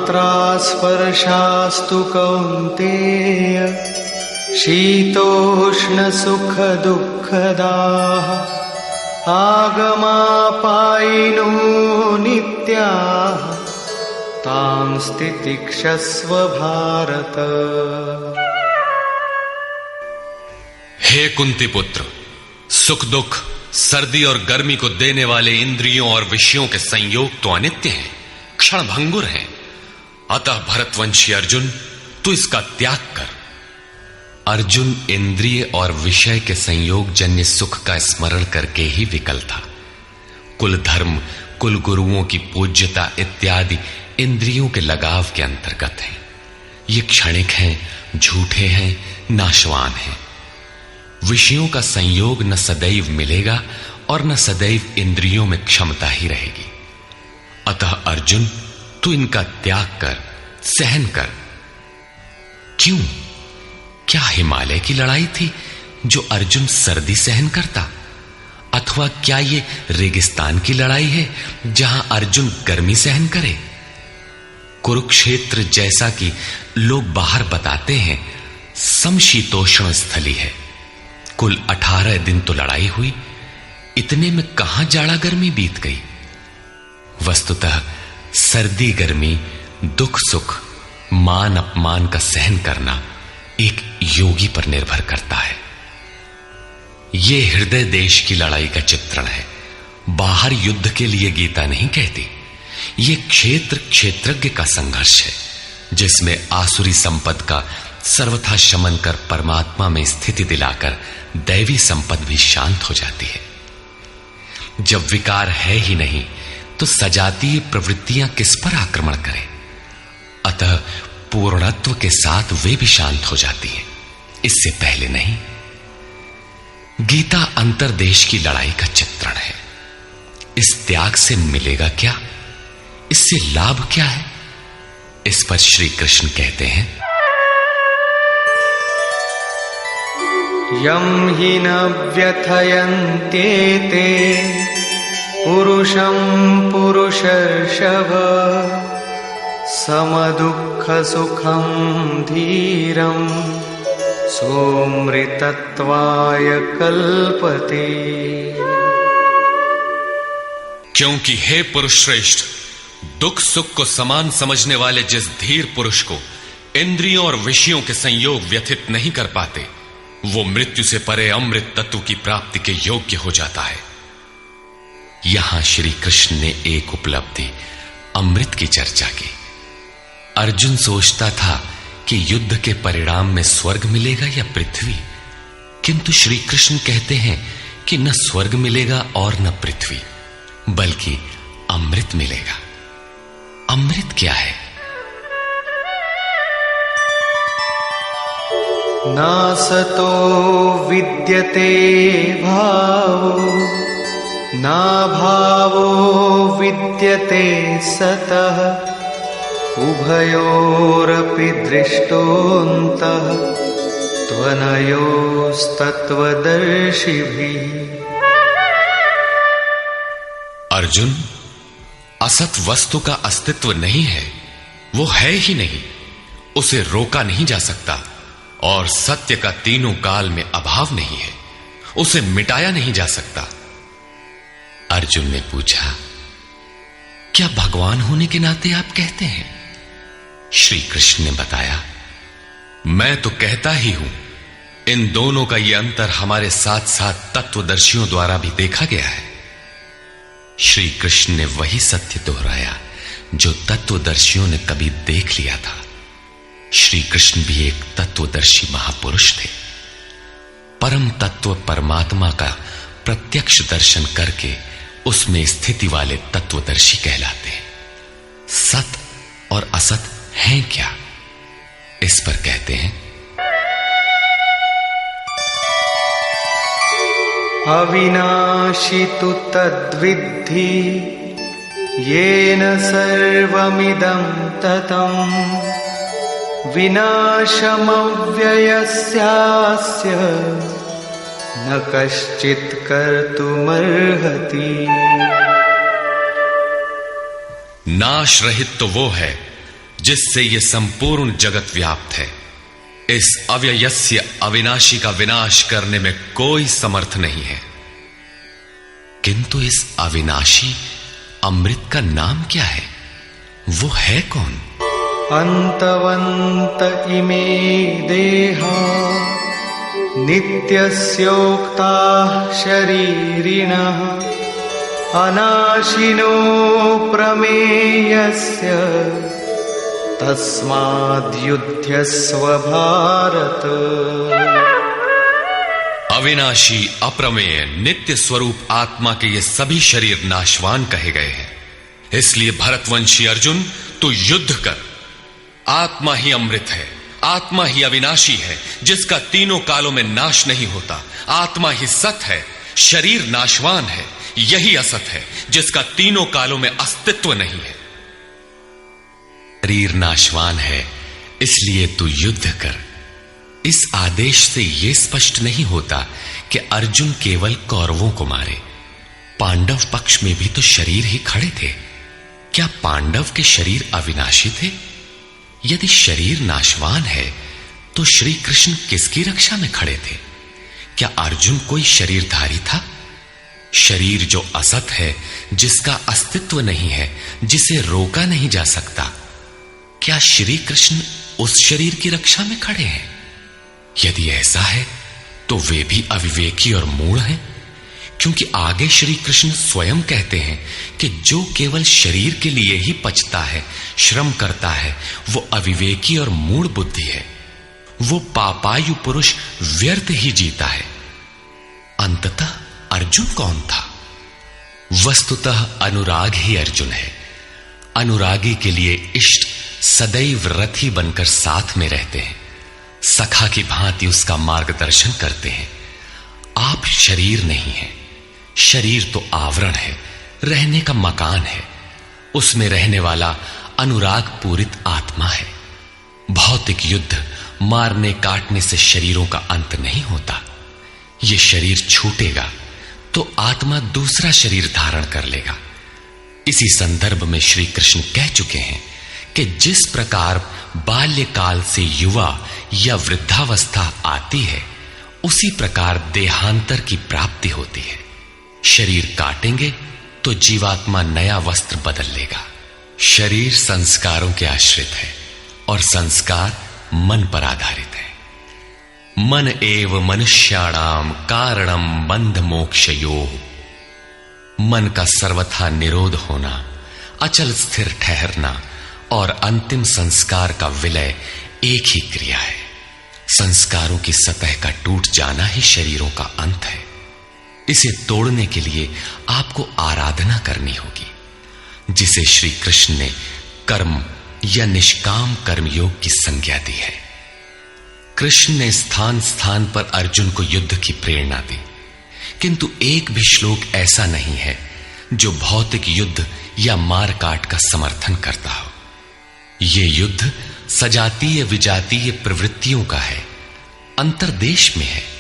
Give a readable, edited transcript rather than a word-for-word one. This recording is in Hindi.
मात्रा स्पर्शास्तु कौन्तेय शीतोष्ण सुख दुःखदाः आगमापायिनो नित्याः तां स्थितिक्षस्व भारत। हे कुंती पुत्र, सुख दुख, सर्दी और गर्मी को देने वाले इंद्रियों और विषयों के संयोग तो अनित्य हैं, क्षणभंगुर हैं। अतः भरतवंशी अर्जुन, तू इसका त्याग कर। अर्जुन इंद्रिय और विषय के संयोग जन्य सुख का स्मरण करके ही विकल था। कुल धर्म, कुल गुरुओं की पूज्यता इत्यादि इंद्रियों के लगाव के अंतर्गत हैं। ये क्षणिक हैं, झूठे हैं, नाशवान हैं। विषयों का संयोग न सदैव मिलेगा और न सदैव इंद्रियों में क्षमता ही रहेगी। अतः अर्जुन, तू इनका त्याग कर, सहन कर। क्यों? क्या हिमालय की लड़ाई थी जो अर्जुन सर्दी सहन करता? अथवा क्या ये रेगिस्तान की लड़ाई है जहां अर्जुन गर्मी सहन करे? कुरुक्षेत्र जैसा कि लोग बाहर बताते हैं समशीतोष्ण स्थली है। कुल 18 दिन तो लड़ाई हुई, इतने में कहां जाड़ा गर्मी बीत गई। वस्तुतः सर्दी गर्मी, दुख सुख, मान अपमान का सहन करना एक योगी पर निर्भर करता है। यह हृदय देश की लड़ाई का चित्रण है। बाहर युद्ध के लिए गीता नहीं कहती। यह क्षेत्र क्षेत्रज्ञ का संघर्ष है, जिसमें आसुरी संपद का सर्वथा शमन कर परमात्मा में स्थिति दिलाकर दैवी संपद भी शांत हो जाती है। जब विकार है ही नहीं तो सजातीय प्रवृत्तियां किस पर आक्रमण करें? अतः पूर्णत्व के साथ वे भी शांत हो जाती हैं, इससे पहले नहीं। गीता अंतरदेश की लड़ाई का चित्रण है। इस त्याग से मिलेगा क्या? इससे लाभ क्या है? इस पर श्री कृष्ण कहते हैं, यम हि न व्यथयन्त्येते पुरुषं पुरुषर्षभ समदुःख सुखं धीरं सोमृतत्वाय कल्पते। क्योंकि हे पुरुष श्रेष्ठ, दुख सुख को समान समझने वाले जिस धीर पुरुष को इंद्रियों और विषयों के संयोग व्यथित नहीं कर पाते, वो मृत्यु से परे अमृत तत्व की प्राप्ति के योग्य हो जाता है। यहां श्री कृष्ण ने एक उपलब्धि अमृत की चर्चा की। अर्जुन सोचता था कि युद्ध के परिणाम में स्वर्ग मिलेगा या पृथ्वी, किंतु श्री कृष्ण कहते हैं कि न स्वर्ग मिलेगा और न पृथ्वी, बल्कि अमृत मिलेगा। अमृत क्या है? नासतो विद्यते भावो ना भावो विद्यते सतः उभयोरपि दृष्टोऽन्तः त्वनयोस्तत्त्वदर्शिभिः। अर्जुन, असत वस्तु का अस्तित्व नहीं है, वो है ही नहीं, उसे रोका नहीं जा सकता। और सत्य का तीनों काल में अभाव नहीं है, उसे मिटाया नहीं जा सकता। अर्जुन ने पूछा, क्या भगवान होने के नाते आप कहते हैं? श्री कृष्ण ने बताया, मैं तो कहता ही हूं। इन दोनों का यह अंतर हमारे साथ साथ तत्वदर्शियों द्वारा भी देखा गया है। श्री कृष्ण ने वही सत्य दोहराया जो तत्वदर्शियों ने कभी देख लिया था। श्री कृष्ण भी एक तत्वदर्शी महापुरुष थे। परम तत्व परमात्मा का प्रत्यक्ष दर्शन करके उसमें स्थिति वाले तत्वदर्शी कहलाते हैं। सत और असत हैं क्या? इस पर कहते हैं, अविनाशी तु तद्विद्धि येन सर्वमिदं ततं विनाशमव्ययस्यास्य न कश्चित् कर्तुमर्हति। नाश रहित तो वो है जिससे यह संपूर्ण जगत व्याप्त है। इस अव्ययस्य अविनाशी का विनाश करने में कोई समर्थ नहीं है। किंतु इस अविनाशी अमृत का नाम क्या है? वो है कौन? अंतवंत इमे देहा नित्यस्योक्ता शरीरिणः अनाशिनो प्रमेयस्य तस्माद्युध्यस्व भारत। अविनाशी अप्रमेय नित्य स्वरूप आत्मा के ये सभी शरीर नाशवान कहे गए हैं। इसलिए भरतवंशी अर्जुन, तू युद्ध कर। आत्मा ही अमृत है, आत्मा ही अविनाशी है, जिसका तीनों कालों में नाश नहीं होता। आत्मा ही सत है, शरीर नाशवान है, यही असत है, जिसका तीनों कालों में अस्तित्व नहीं है। शरीर नाशवान है, इसलिए तू युद्ध कर। इस आदेश से यह स्पष्ट नहीं होता कि अर्जुन केवल कौरवों को मारे। पांडव पक्ष में भी तो शरीर ही खड़े थे। क्या पांडव के शरीर अविनाशी थे? यदि शरीर नाशवान है तो श्री कृष्ण किसकी रक्षा में खड़े थे? क्या अर्जुन कोई शरीरधारी था? शरीर जो असत है, जिसका अस्तित्व नहीं है, जिसे रोका नहीं जा सकता, क्या श्री कृष्ण उस शरीर की रक्षा में खड़े हैं? यदि ऐसा है तो वे भी अविवेकी और मूढ़ हैं, क्योंकि आगे श्री कृष्ण स्वयं कहते हैं कि जो केवल शरीर के लिए ही पचता है, श्रम करता है, वो अविवेकी और मूढ़ बुद्धि है। वो पापायु पुरुष व्यर्थ ही जीता है। अंततः अर्जुन कौन था? वस्तुतः अनुराग ही अर्जुन है। अनुरागी के लिए इष्ट सदैव रथी बनकर साथ में रहते हैं, सखा की भांति उसका मार्गदर्शन करते हैं। आप शरीर नहीं है, शरीर तो आवरण है, रहने का मकान है। उसमें रहने वाला अनुराग पूरित आत्मा है। भौतिक युद्ध मारने काटने से शरीरों का अंत नहीं होता। यह शरीर छूटेगा तो आत्मा दूसरा शरीर धारण कर लेगा। इसी संदर्भ में श्री कृष्ण कह चुके हैं कि जिस प्रकार बाल्यकाल से युवा या वृद्धावस्था आती है, उसी प्रकार देहांतर की प्राप्ति होती है। शरीर काटेंगे तो जीवात्मा नया वस्त्र बदल लेगा। शरीर संस्कारों के आश्रित है और संस्कार मन पर आधारित है। मन एव मनुष्याणाम कारणम बंध मोक्षयोः। मन का सर्वथा निरोध होना, अचल स्थिर ठहरना और अंतिम संस्कार का विलय एक ही क्रिया है। संस्कारों की सतह का टूट जाना ही शरीरों का अंत है। इसे तोड़ने के लिए आपको आराधना करनी होगी, जिसे श्री कृष्ण ने कर्म या निष्काम कर्मयोग की संज्ञा दी है। कृष्ण ने स्थान स्थान पर अर्जुन को युद्ध की प्रेरणा दी, किंतु एक भी श्लोक ऐसा नहीं है जो भौतिक युद्ध या मारकाट का समर्थन करता हो। यह युद्ध सजातीय विजातीय प्रवृत्तियों का है, अंतर्देश में है।